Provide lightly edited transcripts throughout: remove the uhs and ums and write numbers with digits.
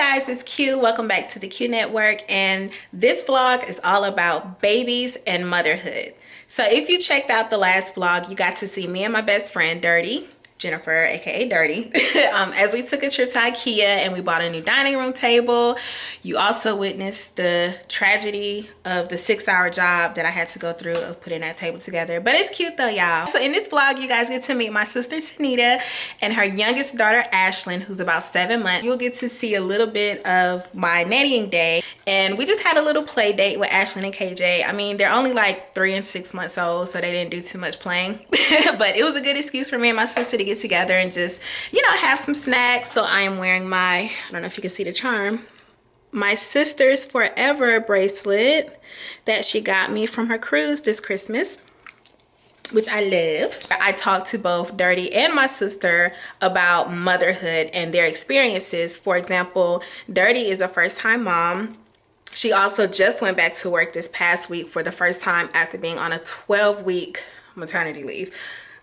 guys, it's Q. Welcome back to the Q Network, and this vlog is all about babies and motherhood. So if you checked out the last vlog, you got to see me and my best friend Dirty, Jennifer, aka Dirty, as we took a trip to IKEA and we bought a new dining room table. You also witnessed the tragedy of the 6-hour job that I had to go through of putting that table together. But it's cute though, y'all. So in this vlog, you guys get to meet my sister Tanita and her youngest daughter Ashlyn, who's about 7 months. You'll get to see a little bit of my nannying day. And we just had a little play date with Ashlyn and KJ. I mean, they're only like 3 and 6 months old, so they didn't do too much playing. But it was a good excuse for me and my sister to get together and just, you know, have some snacks. So I am wearing my, I don't know if you can see the charm, my sister's forever bracelet that she got me from her cruise this Christmas, which I love. I talked to both Dirty and my sister about motherhood and their experiences. For example, Dirty is a first-time mom. She also just went back to work this past week for the first time after being on a 12-week maternity leave.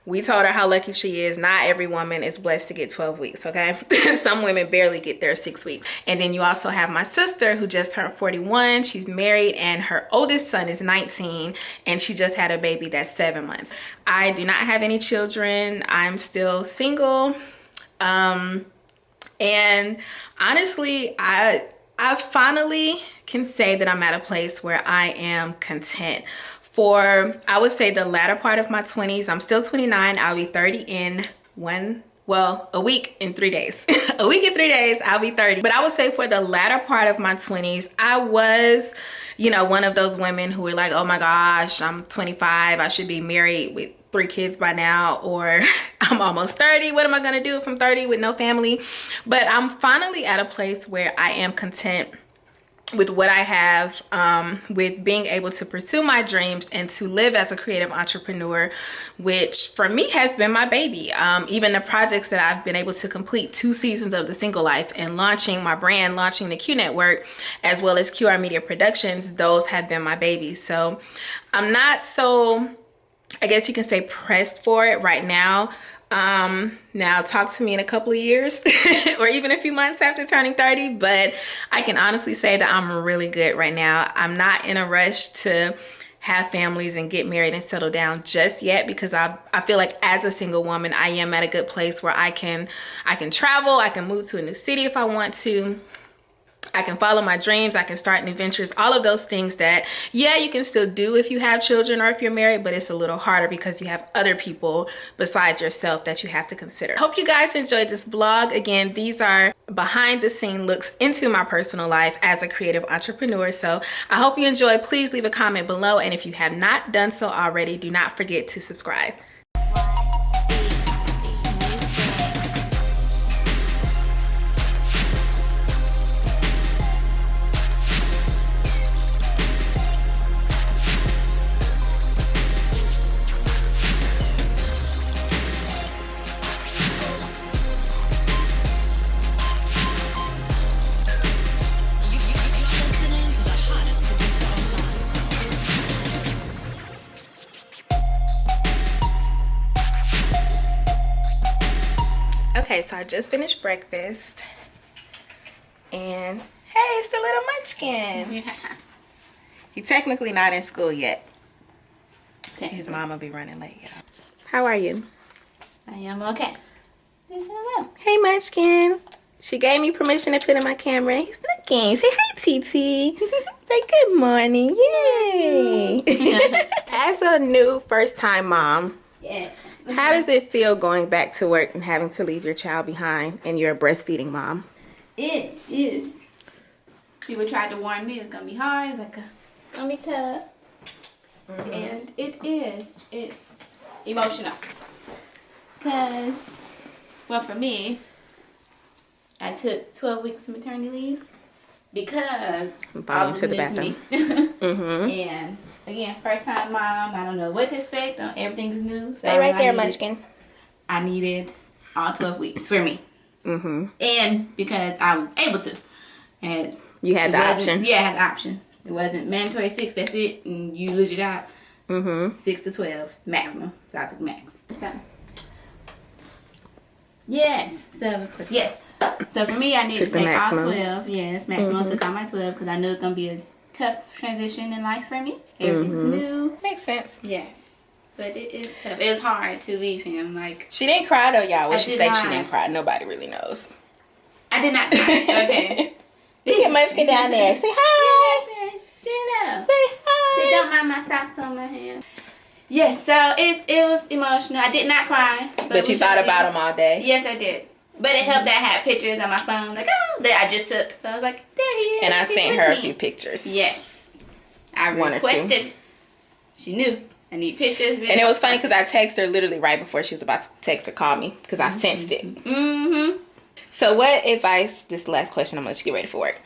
We told her how lucky she is. Not every woman is blessed to get 12 weeks, okay? Some women barely get their 6 weeks. And then you also have my sister who just turned 41. She's married and her oldest son is 19 and she just had a baby that's 7 months. I do not have any children. I'm still single. And honestly, I finally can say that I'm at a place where I am content. For, I would say, the latter part of my 20s. I'm still 29. I'll be 30 in a week and 3 days. A week and 3 days, I'll be 30. But I would say for the latter part of my 20s, I was, you know, one of those women who were like, oh my gosh, I'm 25. I should be married with 3 kids by now, or I'm almost 30. What am I gonna do if I'm 30 with no family? But I'm finally at a place where I am content with what I have, with being able to pursue my dreams and to live as a creative entrepreneur, which for me has been my baby. Even the projects that I've been able to complete 2 seasons of The Single Life and launching my brand, launching the Q Network, as well as QR Media Productions, those have been my babies. So I'm not so, I guess you can say, pressed for it right now. Now talk to me in a couple of years or even a few months after turning 30, but I can honestly say that I'm really good right now. I'm not in a rush to have families and get married and settle down just yet, because I feel like as a single woman, I am at a good place where I can travel, I can move to a new city if I want to. I can follow my dreams, I can start new ventures, all of those things that, yeah, you can still do if you have children or if you're married, but it's a little harder because you have other people besides yourself that you have to consider. Hope you guys enjoyed this vlog. Again, these are behind the scene looks into my personal life as a creative entrepreneur. So I hope you enjoy. Please leave a comment below. And if you have not done so already, do not forget to subscribe. Okay, so I just finished breakfast, and hey, it's the little munchkin. Yeah. He's technically not in school yet. His mom will be running late, y'all. How are you? I am okay. Hey, munchkin. She gave me permission to put in my camera. He's looking. Say hi, TT. Say good morning. Yay. As a new first-time mom, yeah. How does it feel going back to work and having to leave your child behind and you're a breastfeeding mom? It is. People tried to warn me it's going to be hard. It's going to be tough. Mm-hmm. And it is. It's emotional. Because, well, for me, I took 12 weeks of maternity leave because all to the new bathroom. To me. Mm-hmm. And again, first time mom, I don't know what to expect. Everything is new. So Stay right there, munchkin. I needed all 12 weeks for me. Mm-hmm. And because I was able to. And you had the option. Yeah, I had the option. It wasn't mandatory 6, that's it, and you lose your job. Mm-hmm. 6 to 12 maximum. So I took max. Okay. Yes. So yes. So for me, I need to Took the take all maximum. 12. Yes, maximum took all my 12 because I knew it's going to be a tough transition in life for me. Everything's new. Makes sense. Yes. But it is tough. It was hard to leave him. Like, She didn't cry though, y'all. When I she did said not. she didn't cry, nobody really knows. I did not cry. Okay. Look at Munchkin down there. Say hi. Dino. Say hi. Say, don't mind my socks on my hand. Yes, so it was emotional. I did not cry. But you thought about him all day. Yes, I did. But it helped that I had pictures on my phone, like, oh, that I just took. So I was like, there he is. And I He's sent with her a me. few pictures. Yes. I One or two. requested. She knew. I need pictures. Videos. And it was funny because I texted her literally right before she was about to text or call me because I sensed it. Mm-hmm. So what advice, this is the last question, I'm going to let you get ready for work.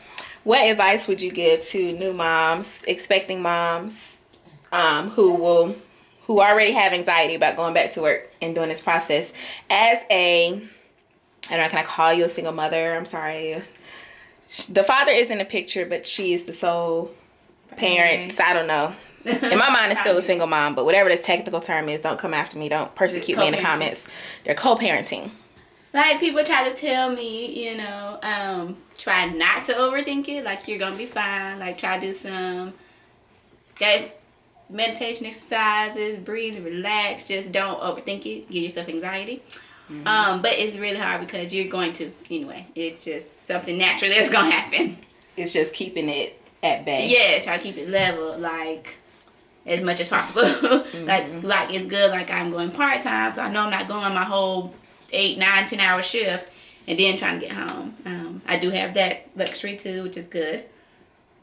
What advice would you give to new moms, expecting moms, who already have anxiety about going back to work and doing this process as a, I don't know, can I call you a single mother? I'm sorry. The father is in the picture, but she is the sole parent. So I don't know. In my mind, it's still a single mom, but whatever the technical term is, don't come after me. Don't persecute me in the comments. They're co-parenting. Like, people try to tell me, try not to overthink it. Like, you're going to be fine. Like, try to do some meditation exercises, breathe, relax. Just don't overthink it. Give yourself anxiety. But it's really hard because you're going to anyway. It's just something natural that's going to happen. It's just keeping it at bay. Yeah, try to keep it level, like, as much as possible. like it's good. Like, I'm going part-time, so I know I'm not going my whole 8, 9, 10 hour shift and then trying to get home. I do have that luxury too, which is good.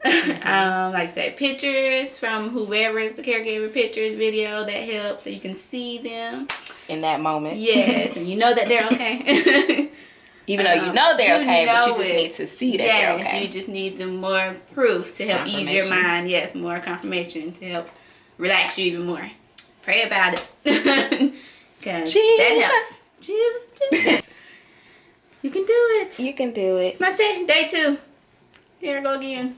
Like I said, pictures from whoever's the caregiver, pictures, video, that helps so you can see them In that moment. Yes, and you know that they're okay. Even though you know they're okay, but you know just it. need to see that Yes, they're okay. you just need the more proof to help ease your Confirmation. mind. Yes, more confirmation to help relax you even more. Pray about it. Because that helps. Jesus. You can do it. You can do it. It's my day 2. Here I go again.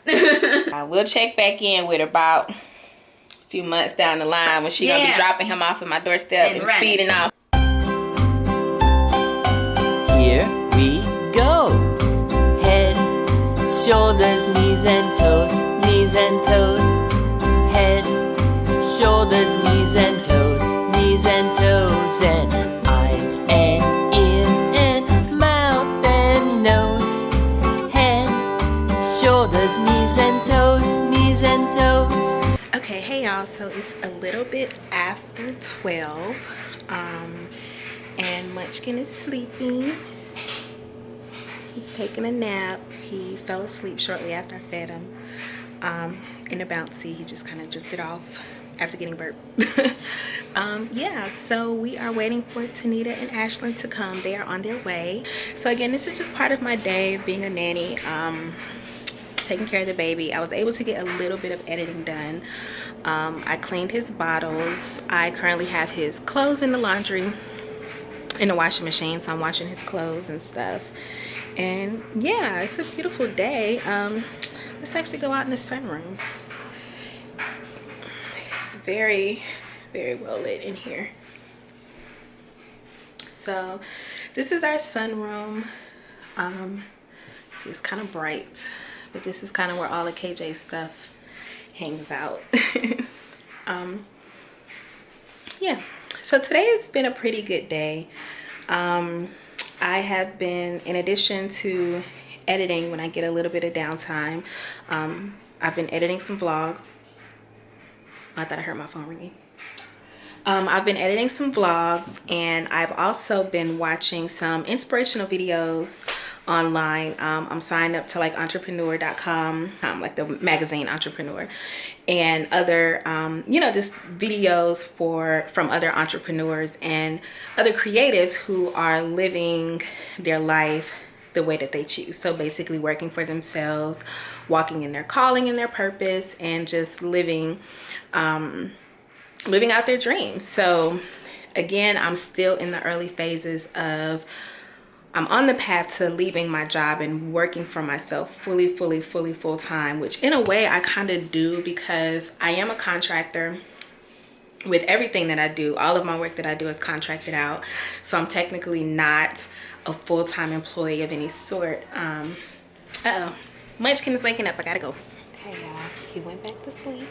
I will check back in with her about a few months down the line when she gonna be dropping him off at my doorstep and running. speeding off. Here we go. Head, shoulders, knees and toes, knees and toes. Head, shoulders, knees and toes, knees and toes. And eyes and ears and mouth and nose. Head, shoulders, knees and toes, knees and toes. Okay, hey y'all, so it's a little bit after 12 and Munchkin is sleeping. He's taking a nap. He fell asleep shortly after I fed him. In a bouncy, he just kind of drifted off after getting burped. Yeah, so we are waiting for Tanita and Ashlyn to come. They are on their way. So again, this is just part of my day of being a nanny, taking care of the baby. I was able to get a little bit of editing done. I cleaned his bottles. I currently have his clothes in the laundry in the washing machine, so I'm washing his clothes and stuff. And yeah, it's a beautiful day. Let's actually go out in the sunroom. It's very, very well lit in here. So this is our sunroom. See, it's kind of bright, but this is kind of where all the KJ stuff hangs out. Yeah, so today has been a pretty good day. I have been, in addition to editing when I get a little bit of downtime, I've been editing some vlogs. I thought I heard my phone ringing. I've been editing some vlogs, and I've also been watching some inspirational videos online. I'm signed up to like entrepreneur.com, like the magazine Entrepreneur, and other just videos from other entrepreneurs and other creatives who are living their life the way that they choose. So basically working for themselves, walking in their calling and their purpose, and just living out their dreams. So again, I'm still in the early phases of, I'm on the path to leaving my job and working for myself fully full time, which in a way I kind of do, because I am a contractor. With everything that I do, all of my work that I do is contracted out. So I'm technically not a full-time employee of any sort. Uh-oh. Munchkin is waking up. I gotta go. Hey, y'all. He went back to sleep.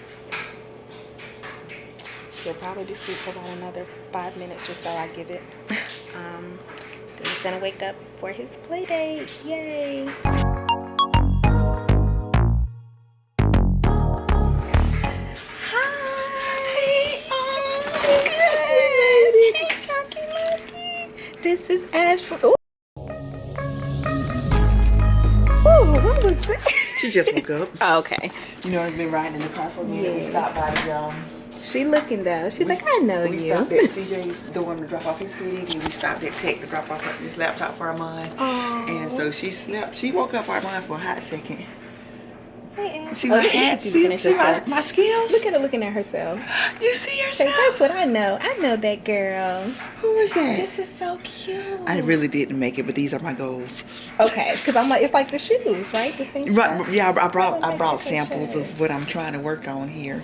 He'll probably be asleep for about another 5 minutes or so, I give it. Then he's gonna wake up for his play date. Yay! This is Ashley. Ooh. Ooh, what was that? She just woke up. Oh, okay. You know, I've been riding in the car for a minute. We stopped by She looking though. She's like, I know we you. stopped at CJ's door to drop off his hoodie, and we stopped at Tech to drop off his laptop for Armand. And so she slept. She woke up for Armand for a hot second. Hey, See my hat? See my skills? Look at her looking at herself. You see Say, yourself? that's what I know. I know that girl. Who is that? This is so cute. I really didn't make it, but these are my goals. Okay, because I'm like, it's like the shoes, right? The same Right? stuff. Yeah, I brought samples of what I'm trying to work on here.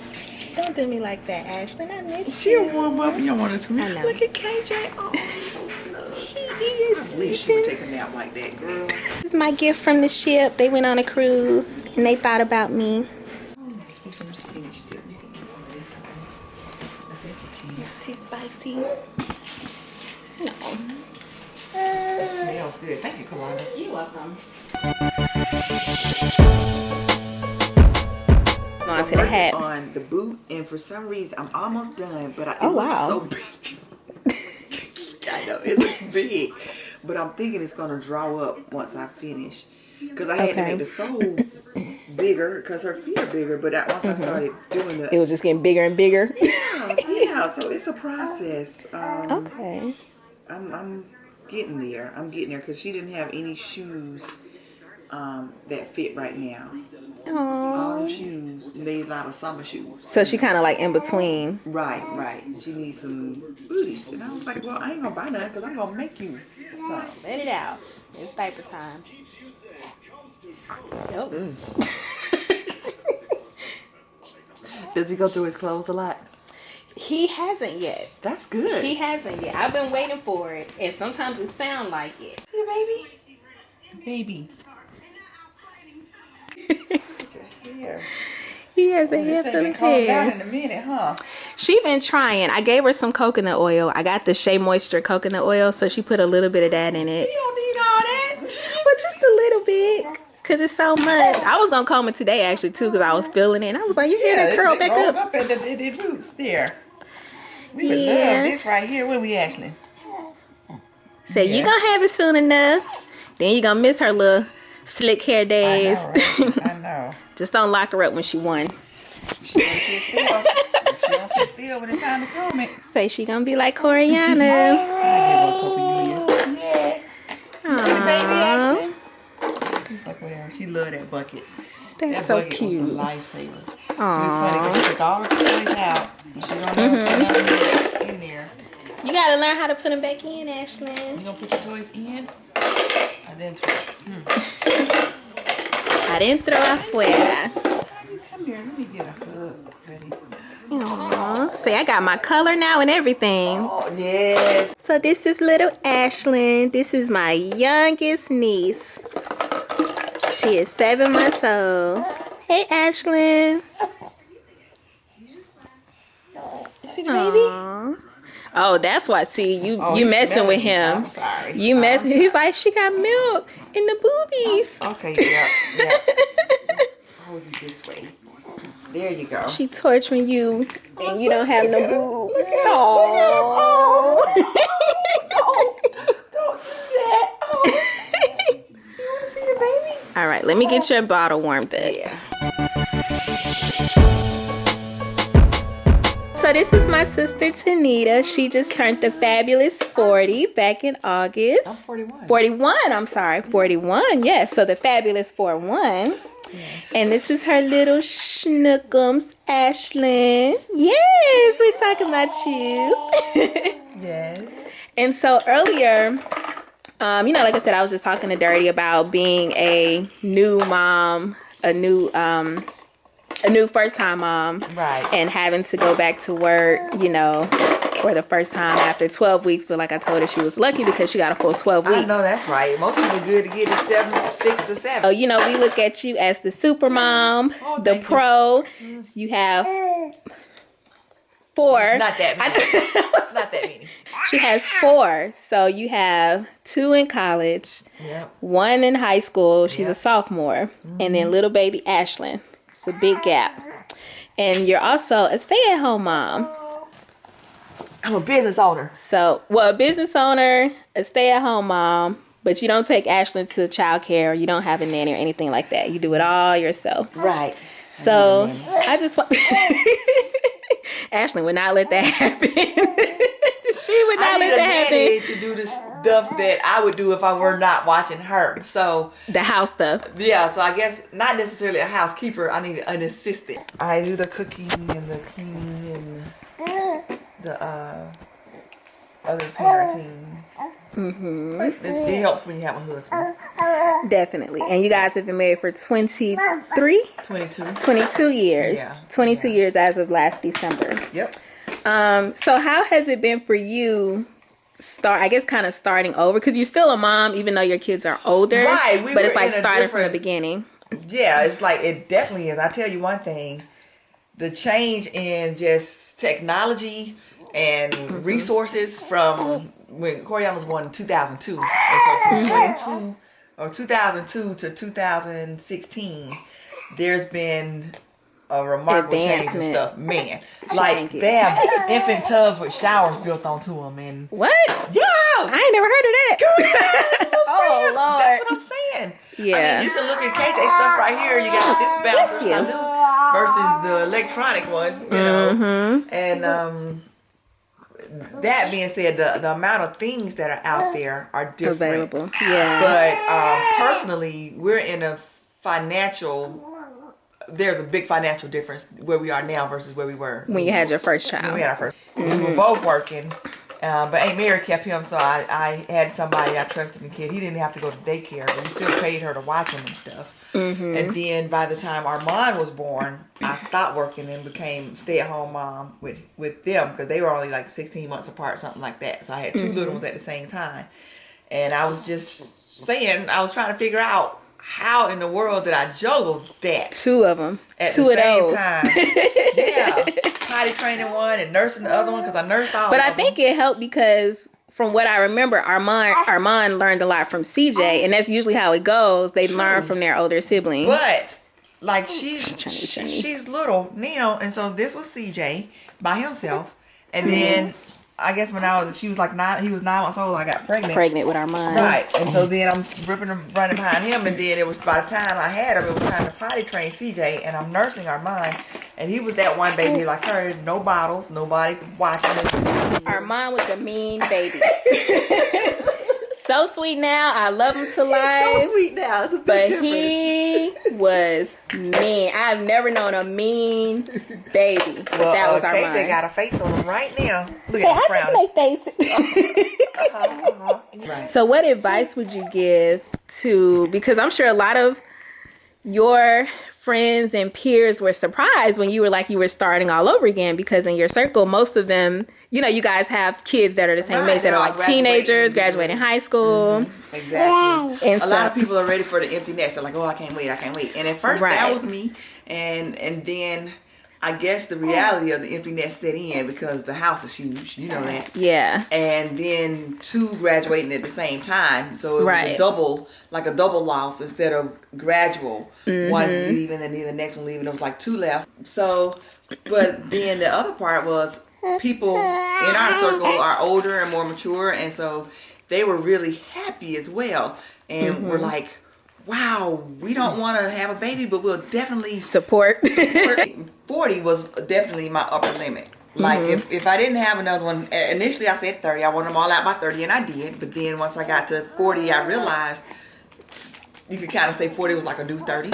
Don't do me like that, Ashlyn. I miss She'll you. warm up. You don't want to scream. I know. Look at KJ. Oh, he's so snug. He is I wish you would take a nap like that, girl. This is my gift from the ship. They went on a cruise and they thought about me. Too spicy. No. It smells good. Thank you, Kalana. You're welcome. Going to the hat. On the boot, and for some reason, I'm almost done, but it Oh, looks wow. so big. I know, it looks big, but I'm thinking it's going to draw up once I finish. Because I had to make the sole bigger, because her feet are bigger, but once I started doing the... It was just getting bigger and bigger. Yeah, so it's a process. Okay. I'm getting there. Because she didn't have any shoes that fit right now. All them shoes, they a lot of summer shoes. So she kind of like in between. Right. She needs some booties. And I was like, well, I ain't going to buy none because I'm going to make you some. Let it out. It's diaper time. Nope. Does he go through his clothes a lot? He hasn't yet. That's good. He hasn't yet. I've been waiting for it. And sometimes it sounds like it. See, baby. Get your hair. He has a This head ain't full been of calmed down hair. in a minute, huh? She been trying. I gave her some coconut oil. I got the Shea Moisture coconut oil, so she put a little bit of that in it. You don't need all that. But just a little bit. Because it's so much. I was going to comb it today, actually, too, because I was feeling it. And I was like, you hear that curl back rolled up? at the roots there. We would Yeah. love this right here. Where we, Ashley? So you going to have it soon enough. Then you going to miss her little slick hair days. I know, right? I know. Just don't lock her up when she won. She don't sit still when it's time to comb it. Say she going to be like Coriana. I give her a couple years. Yes. You see the baby, Ashley? Just like whatever. She loved that bucket. That's That so bucket cute. was a lifesaver. Aww. It's funny because she took all her toys out. And she don't know what's in there. You got to learn how to put them back in, Ashlyn. You gonna put your toys in? Adentro afuera. Come here, let me get a hug, buddy. Aww. See, I got my color now and everything. Oh, yes. So this is little Ashlyn. This is my youngest niece. She is 7 months old. Hey, Ashlyn. You see the baby? Aww. Oh, that's why. See, you Oh, he's messing with smelling. him. I'm sorry. You messing. He's like, she got milk in the boobies. Okay, yeah. Hold you this way. There you go. She torturing you, and you don't have no boob. Aww. Oh, don't do that. Oh. You want to see the baby? All right, let me get your bottle warmed up. Yeah. So this is my sister Tanita. She just turned the fabulous 40 back in August. I'm 41. 41, I'm sorry. 41, yes. So the fabulous 41. Yes. And this is her little schnookums, Ashlyn. Yes, we're talking about you. Yes. And so earlier, like I said, I was just talking to Dirty about being a new mom, a new first-time mom, Right. and having to go back to work, for the first time after 12 weeks. But like I told her, she was lucky because she got a full 12 weeks. I know that's right. Most people are good to get to 6 to 7. So, you know, we look at you as the super mom, the pro. You have 4. It's not that many. It's not that many. She has 4. So you have 2 in college, Yep. 1 in high school. She's a Yep. sophomore. And then little baby Ashlyn. It's a big gap. And you're also a stay-at-home mom. I'm a business owner. So, well, a business owner, a stay-at-home mom, but you don't take Ashlyn to childcare, or you don't have a nanny or anything like that. You do it all yourself. Right. So, I just want... Ashlyn would not let that happen. She would not let that happen. To do the stuff that I would do if I were not watching her. So The house stuff. yeah, so I guess not necessarily a housekeeper. I need an assistant. I do the cooking and the cleaning and the other parenting. But it helps when you have a husband. Definitely. And you guys have been married for 23? 22. 22 years. Yeah. 22 years as of last December. Yep. So how has it been for you starting over? Because you're still a mom, even though your kids are older. Right. But it's like starting from the beginning. Yeah, it's like, it definitely is. I tell you one thing, the change in just technology and resources from when Corianne was born in 2002. And so from 2002 to 2016, there's been a remarkable change in Advancement. stuff. Man, like they have infant tubs with showers built onto them. And What? yeah. I ain't never heard of that. Oh, Lord. That's what I'm saying. Yeah. I mean, you can look at KJ stuff right here. You got this bouncer salute versus the electronic one, you know. And that being said, the amount of things that are out there are different. Available. Yeah. But personally, we're in a there's a big financial difference where we are now versus where we were When you had your first when child. we had our first. We were both working. But Aunt Mary kept him, so I had somebody I trusted in the kid. He didn't have to go to daycare, but we still paid her to watch him and stuff. And then by the time Armand was born, I stopped working and became stay-at-home mom with them because they were only like 16 months apart, something like that. So I had 2 little ones at the same time. And I was just saying, I was trying to figure out how in the world did I juggle that? 2 of them. At 2 the of same those. time. Yeah. Potty training one and nursing the other one because I nursed all But of I them. think it helped because from what I remember, Armand learned a lot from CJ, and that's usually how it goes. They learn from their older siblings. But like she's little now, and so this was CJ by himself, and then I guess when he was 9 months old, I got pregnant with Armand. Right, and so then I'm running behind him, and then it was by the time I had him, it was time to potty train CJ, and I'm nursing Armand, and he was that one baby like her, no bottles, nobody watching him. Armand was a mean baby. So sweet now, I love him to life. So sweet now, it's a big But difference. he was mean. I've never known a mean baby. But Well, that was KJ Armand. got a face on him right now. Look Say, at him I just frowning. make faces. Right. So what advice would you give to, because I'm sure a lot of your friends and peers were surprised when you were starting all over again, because in your circle, most of them, you guys have kids that are the same age that are like teenagers, graduating high school. Exactly. And a lot of people are ready for the empty nest. They're like, oh, I can't wait. And at first that was me. And then I guess the reality of the empty nest set in because the house is huge. You know that. Yeah. And then 2 graduating at the same time. So it was a double loss instead of gradual. One leaving and then the next one leaving. It was like 2 left. So, but then the other part was people in our circle are older and more mature. And so they were really happy as well. And we're like, wow, we don't want to have a baby, but we'll definitely support. 40 was definitely my upper limit. Like if I didn't have another one, initially I said 30. I wanted them all out by 30, and I did. But then once I got to 40, I realized you could kind of say 40 was like a new 30,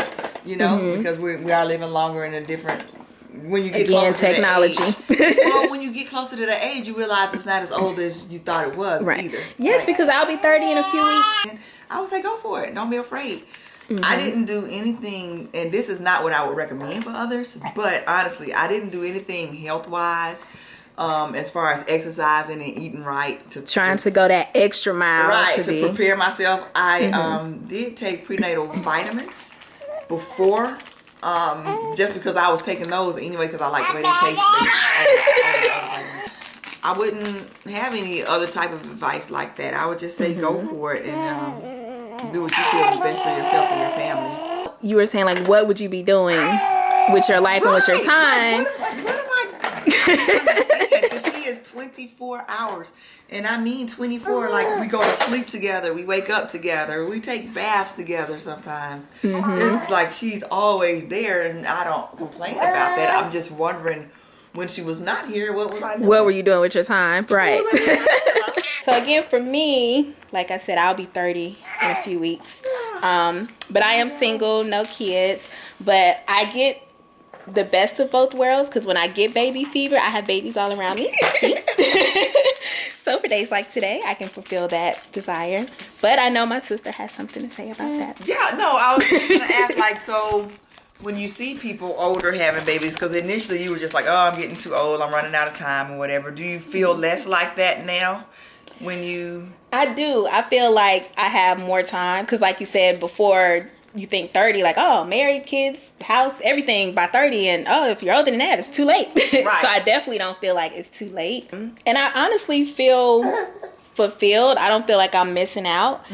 because we are living longer in a different. When you get closer technology. to the age, well, when you get closer to the age, you realize it's not as old as you thought it was either. Yes, because I'll be 30 in a few weeks. I would say go for it. Don't be afraid. I didn't do anything, and this is not what I would recommend for others, but honestly, I didn't do anything health-wise as far as exercising and eating right. Trying to go that extra mile. Right, to prepare myself. I did take prenatal vitamins before, just because I was taking those anyway because I like the way they taste. I wouldn't have any other type of advice like that. I would just say go for it and do what you feel is best for yourself and your family. You were saying, like, what would you be doing with your life and with your time? Like, what am I doing? She is 24 hours. And I mean 24, like we go to sleep together, we wake up together, we take baths together sometimes. It's like she's always there and I don't complain about that. I'm just wondering, when she was not here, what was I doing? What were you doing with your time? Right. So again, for me, like I said, I'll be 30 in a few weeks. But I am single, no kids. But I get the best of both worlds because when I get baby fever, I have babies all around me. So for days like today, I can fulfill that desire. But I know my sister has something to say about that. Yeah, no, I was just going to ask, like, so when you see people older having babies, because initially you were just like, oh, I'm getting too old, I'm running out of time or whatever. Do you feel less like that now when you... I do. I feel like I have more time because like you said before, you think 30, like, oh, married, kids, house, everything by 30. And, oh, if you're older than that, it's too late. Right. So I definitely don't feel like it's too late. And I honestly feel fulfilled. I don't feel like I'm missing out.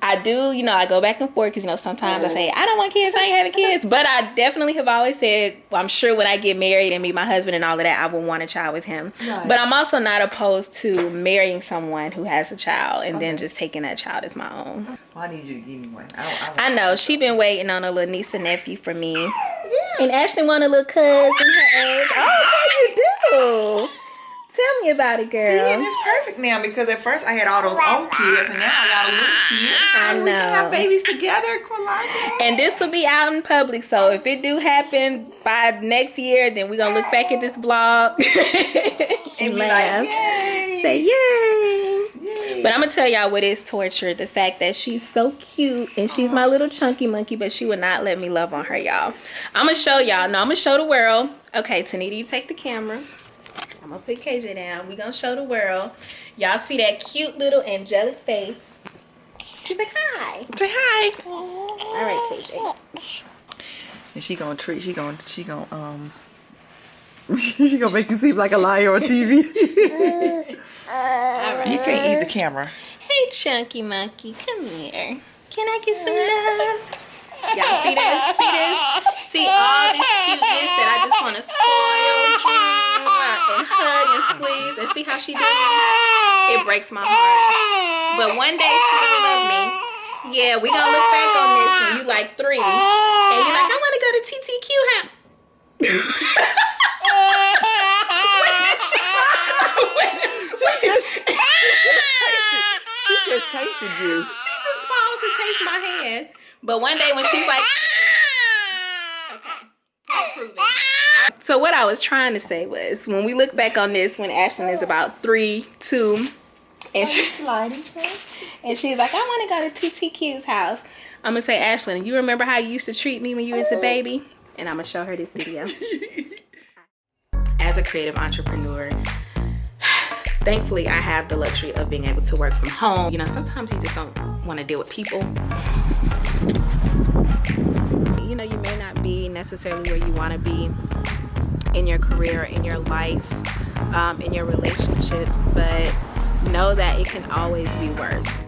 I do, you know, I go back and forth because, you know, sometimes I say, I don't want kids, I ain't having kids. But I definitely have always said, well, I'm sure when I get married and meet my husband and all of that, I will want a child with him. Right. But I'm also not opposed to marrying someone who has a child and then just taking that child as my own. Well, I need you to give me one. I know. She been waiting on a little niece and nephew for me. And Ashley want a little cousin her age. Oh, you do. Tell me about it, girl. See, and it's perfect now because at first I had all those old kids and now I got a little kid. I know. We can have babies together, and this will be out in public, so if it do happen by next year, then we're going to look back at this vlog and laugh. Like, yay. Say yay. But I'm going to tell y'all what is torture. The fact that she's so cute and she's my little chunky monkey, but she would not let me love on her, y'all. I'm going to show y'all. No, I'm going to show the world. Okay, Tanita, you take the camera. I'm gonna put KJ down. We're gonna show the world. Y'all see that cute little angelic face. She's like, hi. Say hi. All right, KJ. And she gonna make you seem like a liar on TV. All right. You can't eat the camera. Hey, chunky monkey, come here. Can I get some love? Y'all see this? See this? See all this cuteness that I just want to spoil and hug and squeeze. And see how she does it? It breaks my heart. But one day she gonna love me. Yeah, we gonna look back on this when you like 3. And you're like, I want to go to TTQ house. She just tasted you. She just paused to taste my hand. But one day when she's like, okay, prove it. So what I was trying to say was, when we look back on this, when Ashlyn is about 3, 2, and she's like, I want to go to TTQ's house. I'm gonna say, Ashlyn, you remember how you used to treat me when you was a baby? And I'm gonna show her this video. As a creative entrepreneur, thankfully I have the luxury of being able to work from home. You know, sometimes you just don't want to deal with people. You know, you may not be necessarily where you want to be in your career, in your life, in your relationships, but know that it can always be worse.